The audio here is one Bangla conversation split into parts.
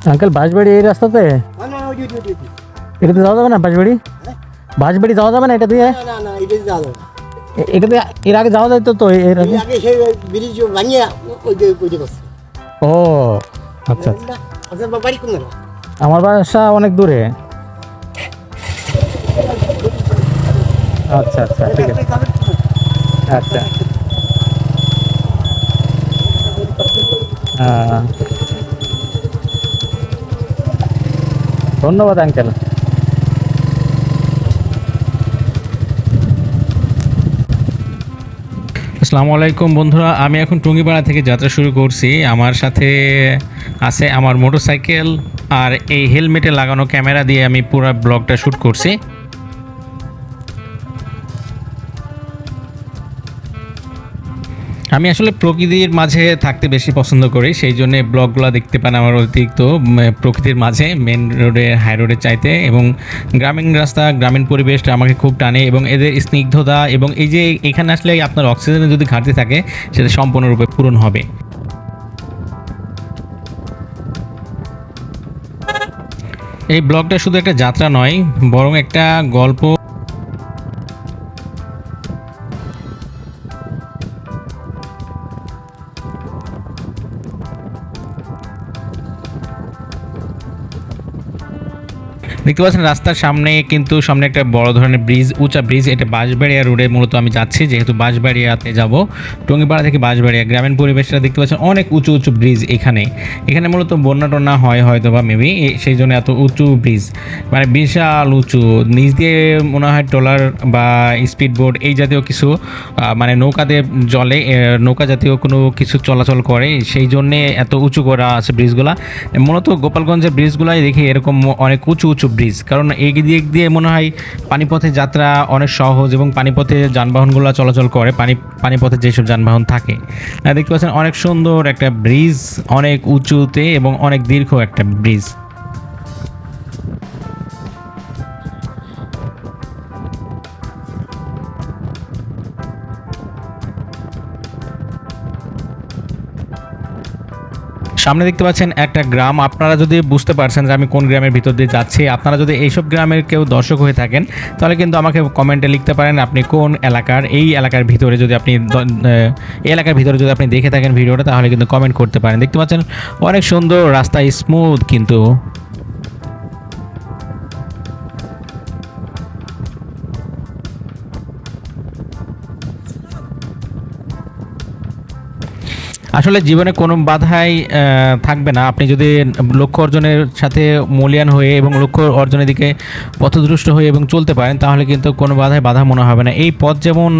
আঙ্কেল বাঁশবাড়ি এই রাস্তাতে? এটাতে যাওয়া যাবে না বাঁশবাড়ি? বাঁশবাড়ি যাওয়া যাবে না এটা দিয়ে? এটাতে এর আগে যাওয়া যেত তো? এর আগে ও আচ্ছা আচ্ছা। আমার বাসা অনেক দূরে। আচ্ছা আচ্ছা ঠিক আছে। আচ্ছা ধন্যবাদ আঙ্কেল। আসসালামু আলাইকুম বন্ধুরা, আমি এখন টুঙ্গিপাড়া থেকে যাত্রা শুরু করছি। আমার সাথে আছে আমার মোটরসাইকেল আর এই হেলমেটে লাগানো ক্যামেরা দিয়ে আমি পুরো ব্লগটা শ্যুট করছি। আমি আসলে প্রকৃতির মাঝে থাকতে বেশি পছন্দ করি, সেই জন্য ব্লগগুলো দেখতে পান আমার অতিরিক্ত প্রকৃতির মাঝে, মেন রোডে হাই রোডের চাইতে। এবং গ্রামীণ রাস্তা, গ্রামীণ পরিবেশটা আমাকে খুব টানে এবং এদের স্নিগ্ধতা এবং এই যে এখানে আসলে আপনার অক্সিজেনের যদি ঘাটতি থাকে সেটা সম্পূর্ণরূপে পূরণ হবে। এই ব্লগটা শুধু একটা যাত্রা নয়, বরং একটা গল্প। দেখতে পাচ্ছেন রাস্তার সামনে কিন্তু সামনে একটা বড় ধরনের ব্রিজ, উঁচা ব্রিজ। এটা বাঁশবাড়িয়া রোডে মূলত আমি যাচ্ছি, যেহেতু বাঁশবাড়িয়াতে যাব। টঙ্গিপাড়া থেকে বাঁশবাড়িয়া গ্রামীণ পরিবেশটা দেখতে পাচ্ছেন, অনেক উঁচু উঁচু ব্রিজ। এখানে মূলত বন্যা টন্যা হয় হয়তো বা মেবি, সেই জন্য এত উঁচু ব্রিজ, মানে বিশাল উঁচু। নিচ দিয়ে মনে হয় ট্রলার বা স্পিড বোট এই জাতীয় কিছু, মানে নৌকাতে জলে নৌকা জাতীয় কোনো কিছু চলাচল করে, সেই জন্যে এত উঁচু করা আছে ব্রিজগুলা। মূলত গোপালগঞ্জের ব্রিজগুলাই দেখি এরকম অনেক উঁচু উঁচু ব্রিজ, কারণ এই দিক দিয়ে মনে হয় পানিপথে যাত্রা অনেক সহজ এবং পানিপথে যানবাহনগুলো চলাচল করে, পানিপথে যেসব যানবাহন থাকে। দেখতে পাচ্ছেন অনেক সুন্দর একটা ব্রিজ, অনেক উঁচুতে এবং অনেক দীর্ঘ একটা ব্রিজ। সামনে দেখতে পাচ্ছেন একটা গ্রাম। আপনারা যদি বুঝতে পারছেন যে আমি কোন গ্রামের ভিতর দিয়ে যাচ্ছি, আপনারা যদি এইসব গ্রামের কেউ দর্শক হয়ে থাকেন তাহলে কিন্তু আমাকে কমেন্টে লিখতে পারেন আপনি কোন এলাকার। এই এলাকার ভিতরে যদি আপনি দেখে থাকেন ভিডিওটা, তাহলে কিন্তু কমেন্ট করতে পারেন। দেখতে পাচ্ছেন অনেক সুন্দর রাস্তা, স্মুথ কিন্তু। আসলে জীবনে কোনো বাধাই থাকবে না, আপনি যদি লক্ষ্য অর্জনের সাথে মূল্যায়ন হয়ে এবং লক্ষ্য অর্জনের দিকে পথদৃষ্ট হয়ে এবং চলতে পারেন, তাহলে কিন্তু কোনো বাধা মনে হবে না। এই পথ যেমন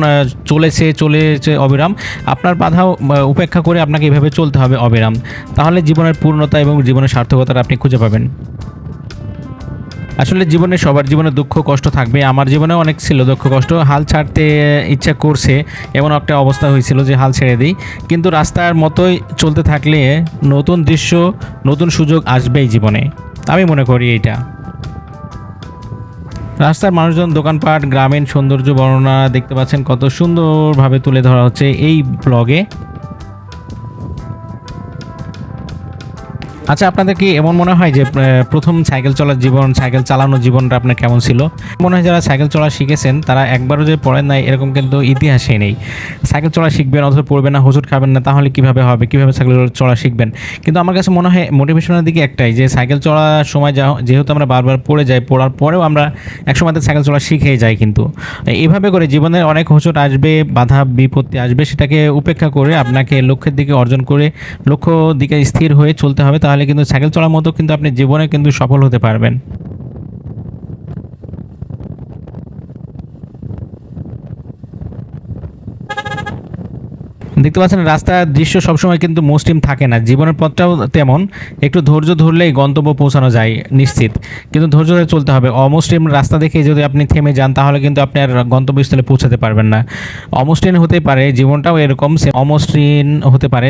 চলেছে অবিরাম, আপনার বাধাও উপেক্ষা করে আপনাকে এভাবে চলতে হবে অবিরাম। তাহলে জীবনের পূর্ণতা এবং জীবনের সার্থকতা আপনি খুঁজে পাবেন। আসলে সবার জীবনে দুঃখ কষ্ট থাকবে। আমার জীবনে অনেক ছিল দুঃখ কষ্ট, হাল ছাড়তে ইচ্ছা করছে, এমন একটা অবস্থা হয়েছিল যে হাল ছেড়ে দিই। কিন্তু রাস্তার মতোই চলতে থাকলে নতুন দৃশ্য, নতুন সুযোগ আসবেই জীবনে, আমি মনে করি এইটা। রাস্তার মানুষজন, দোকানপাট, গ্রামীণ সৌন্দর্য বর্ণনা দেখতে পাচ্ছেন কত সুন্দরভাবে তুলে ধরা হচ্ছে এই ব্লগে। আচ্ছা, আপনাদের কি এমন মনে হয় যে প্রথম সাইকেল চালানোর জীবনটা আপনার কেমন ছিল? মনে হয় যারা সাইকেল চলা শিখেছেন তারা একবারও যে পড়েন নাই এরকম কিন্তু ইতিহাসে নেই। সাইকেল চলা শিখবেন অথবা পড়বেন না, হোঁচট খাবেন না, তাহলে কিভাবে হবে, কিভাবে সাইকেল চলা শিখবেন? কিন্তু আমার কাছে মনে হয় মোটিভেশনের দিকে একটাই, যে সাইকেল চলার সময় যেহেতু আমরা বারবার পড়ে যাই, পড়ার পরেও আমরা একসময় সাইকেল চলা শিখেই যাই। কিন্তু এভাবে করে জীবনের অনেক হোঁচট আসবে, বাধা বিপত্তি আসবে, সেটাকে উপেক্ষা করে আপনাকে লক্ষ্যের দিকে অর্জন করে লক্ষ্য দিকে স্থির হয়ে চলতে হবে। তাহলে কিন্তু সাইকেল চলার মতো কিন্তু আপনি জীবনে কিন্তু সফল হতে পারবেন। দেখতে পাচ্ছেন রাস্তার দৃশ্য সবসময় কিন্তু মসৃণ থাকে না, জীবনের পথটাও তেমন। একটু ধৈর্য ধরলেই গন্তব্য পৌঁছানো যায় নিশ্চিত, কিন্তু ধৈর্য ধরে চলতে হবে। অমসৃণ রাস্তা দেখে যদি আপনি থেমে যান, তাহলে কিন্তু আপনি আর গন্তব্যস্থলে পৌঁছাতে পারবেন না। অমসৃণ হতে পারে জীবনটাও, এরকম অমসৃণ হতে পারে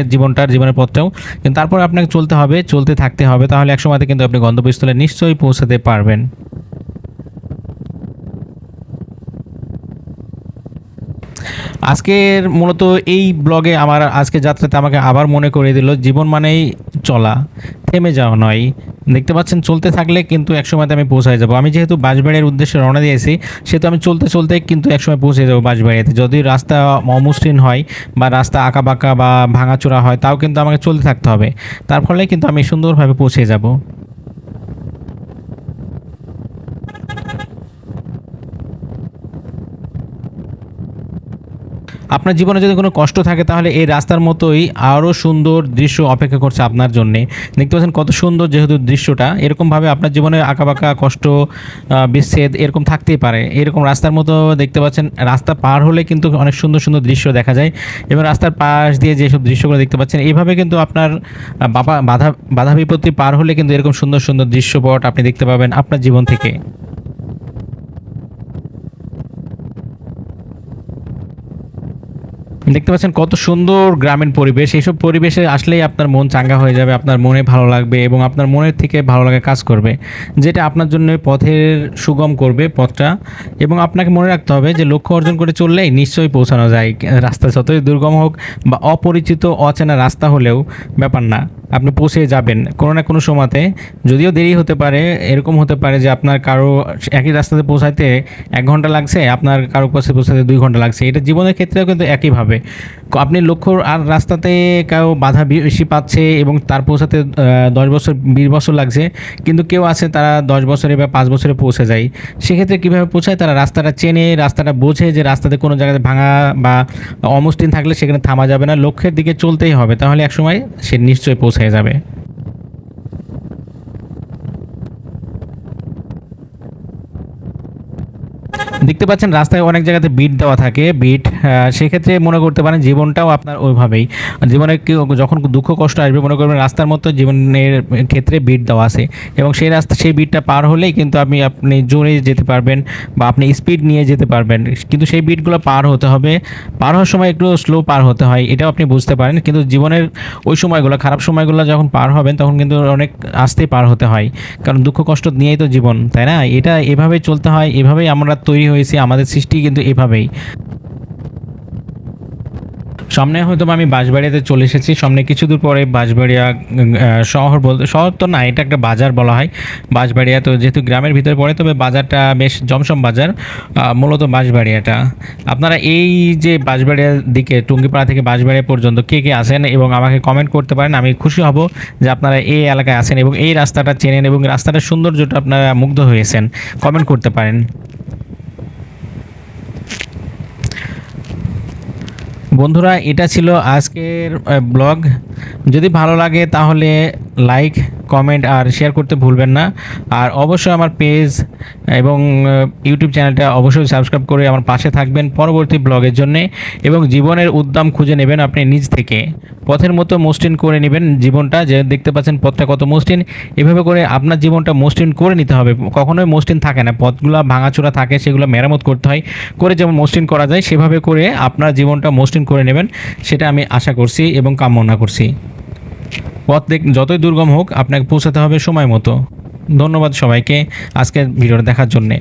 জীবনের পথটাও, কিন্তু তারপর আপনাকে চলতে হবে, চলতে থাকতে হবে, তাহলে একসময়তে কিন্তু আপনি গন্তব্যস্থলে নিশ্চয়ই পৌঁছাতে পারবেন। আজকের মূলত এই ব্লগে আমার আজকে যাত্রাতে আমাকে আবার মনে করে দিল জীবন মানেই চলা, থেমে যাওয়া নয়। দেখতে পাচ্ছেন চলতে থাকলে কিন্তু একসময়তে আমি পৌঁছায় যাব। আমি যেহেতু বাঁশবাড়িয়ার উদ্দেশ্যে রওনা দিয়েছি, সেহেতু আমি চলতে চলতে কিন্তু একসময় পৌঁছে যাব বাঁশবাড়িয়াতে। যদি রাস্তা অমসৃণ হয় বা রাস্তা আঁকাবাঁকা বা ভাঙাচোরা হয়, তাও কিন্তু আমাকে চলতে থাকতে হবে। তার ফলে কিন্তু আমি সুন্দরভাবে পৌঁছে যাব। আপনার জীবনে যদি কোনো কষ্ট থাকে, তাহলে এই রাস্তার মতোই আরও সুন্দর দৃশ্য অপেক্ষা করছে আপনার জন্যে। দেখতে পাচ্ছেন কত সুন্দর যেহেতু দৃশ্যটা, এরকমভাবে আপনার জীবনে আঁকাবাঁকা কষ্ট, বিচ্ছেদ এরকম থাকতেই পারে। এরকম রাস্তার মতো দেখতে পাচ্ছেন, রাস্তা পার হলে কিন্তু অনেক সুন্দর সুন্দর দৃশ্য দেখা যায়, এবং রাস্তার পাশ দিয়ে যেসব দৃশ্যগুলো দেখতে পাচ্ছেন, এইভাবে কিন্তু আপনার বাধা বিপত্তি পার হলে কিন্তু এরকম সুন্দর সুন্দর দৃশ্যপট আপনি দেখতে পাবেন আপনার জীবন থেকে। দেখতে পাচ্ছেন কত সুন্দর গ্রামীণ পরিবেশ। এইসব পরিবেশে আসলেই আপনার মন চাঙ্গা হয়ে যাবে, আপনার মনে ভালো লাগবে এবং আপনার মনের থেকে ভালো লাগা কাজ করবে, যেটা আপনার জন্য পথের সুগম করবে পথটা। এবং আপনাকে মনে রাখতে হবে যে লক্ষ্য অর্জন করে চললেই নিশ্চয়ই পৌঁছানো যায়। রাস্তা যতই দুর্গম হোক বা অপরিচিত অচেনা রাস্তা হলেও ব্যাপার না, আপনি পৌঁছে যাবেন কোনো না কোনো সময়তে। যদিও দেরি হতে পারে, এরকম হতে পারে যে আপনার কারো একই রাস্তাতে পৌঁছাইতে 1 ঘন্টা লাগছে, আপনার কারো কাছে পৌঁছাতে 2 ঘন্টা লাগছে। এটা জীবনের ক্ষেত্রেও কিন্তু একইভাবে। আপনি লক্ষ্য আর রাস্তাতে কেউ বাধা বেশি পাচ্ছে এবং তার পৌঁছাতে 10 বছর 20 বছর লাগছে, কিন্তু কেউ আছে তারা 10 বছরে বা 5 বছরে পৌঁছে যায়। সেক্ষেত্রে কীভাবে পৌঁছায়? তারা রাস্তাটা চেনে, রাস্তাটা বোঝে যে রাস্তাতে কোনো জায়গাতে ভাঙা বা অমসৃণ থাকলে সেখানে থামা যাবে না, লক্ষ্যের দিকে চলতেই হবে, তাহলে একসময় সে নিশ্চয়ই পৌঁছে যাবে। দেখতে পাচ্ছেন রাস্তায় অনেক জায়গাতে বিট দেওয়া থাকে, বিট। সেক্ষেত্রে মনে করতে পারেন জীবনটাও আপনার ওইভাবেই। জীবনে যখন দুঃখ কষ্ট আসবে, মনে করবেন রাস্তার মতো জীবনের ক্ষেত্রে বিট দেওয়া আছে, এবং সেই বিটটা পার হলেই কিন্তু আপনি জোরে যেতে পারবেন বা আপনি স্পিড নিয়ে যেতে পারবেন। কিন্তু সেই বিটগুলো পার হতে হবে, পার হওয়ার সময় একটু স্লো পার হতে হয়, এটাও আপনি বুঝতে পারেন। কিন্তু জীবনের ওই সময়গুলো, খারাপ সময়গুলো যখন পার হবেন, তখন কিন্তু অনেক আস্তেই পার হতে হয়, কারণ দুঃখ কষ্ট নিয়েই তো জীবন, তাই না? এটা এভাবেই চলতে হয়, এভাবেই আমরা তৈরি হয়েছি, আমাদের সৃষ্টি কিন্তু এভাবেই। সামনে হয়তো আমি বাঁশবাড়িয়াতে চলে এসেছি। সামনে কিছু দূর পরে বাঁশবাড়িয়া শহর, বলতে শহর তো না, এটা একটা বাজার বলা হয় বাঁশবাড়িয়া। তো যেহেতু গ্রামের ভিতরে পড়ে, তবে বাজারটা বেশ জমসম বাজার, মূলত বাঁশবাড়িয়াটা। আপনারা এই যে বাঁশবাড়িয়ার দিকে, টুঙ্গিপাড়া থেকে বাঁশবাড়িয়া পর্যন্ত কে কে আসেন এবং আমাকে কমেন্ট করতে পারেন। আমি খুশি হব যে আপনারা এই এলাকায় আছেন এবং এই রাস্তাটা চেনেন এবং রাস্তাটার সৌন্দর্যটা আপনারা মুগ্ধ হয়েছেন, কমেন্ট করতে পারেন। বন্ধুরা, এটা ছিল আজকের ব্লগ। যদি ভালো লাগে তাহলে লাইক, কমেন্ট আর শেয়ার করতে ভুলবেন না। আর অবশ্যই আমার পেজ এবং ইউটিউব চ্যানেলটা অবশ্যই সাবস্ক্রাইব করে আমার পাশে থাকবেন পরবর্তী ব্লগের জন্যে। এবং জীবনের উদ্দাম খুঁজে নেবেন আপনি নিজ থেকে, পথের মতো মসৃণ করে নেবেন জীবনটা। যে দেখতে পাচ্ছেন পথটা কত মসৃণ, এভাবে করে আপনার জীবনটা মসৃণ করে নিতে হবে। কখনোই মসৃণ থাকে না, পথগুলো ভাঙাচোরা থাকে, সেগুলো মেরামত করতে হয়, করে যেমন মসৃণ করা যায় সেভাবে করে আপনার জীবনটা মসৃণ করে নেবেন, সেটা আমি আশা করছি এবং কামনা করছি। পথ যতই দুর্গম হোক, আপনাকে পৌঁছাতে হবে সময় মতো। ধন্যবাদ সবাইকে আজকের ভিডিওটা দেখার জন্যে।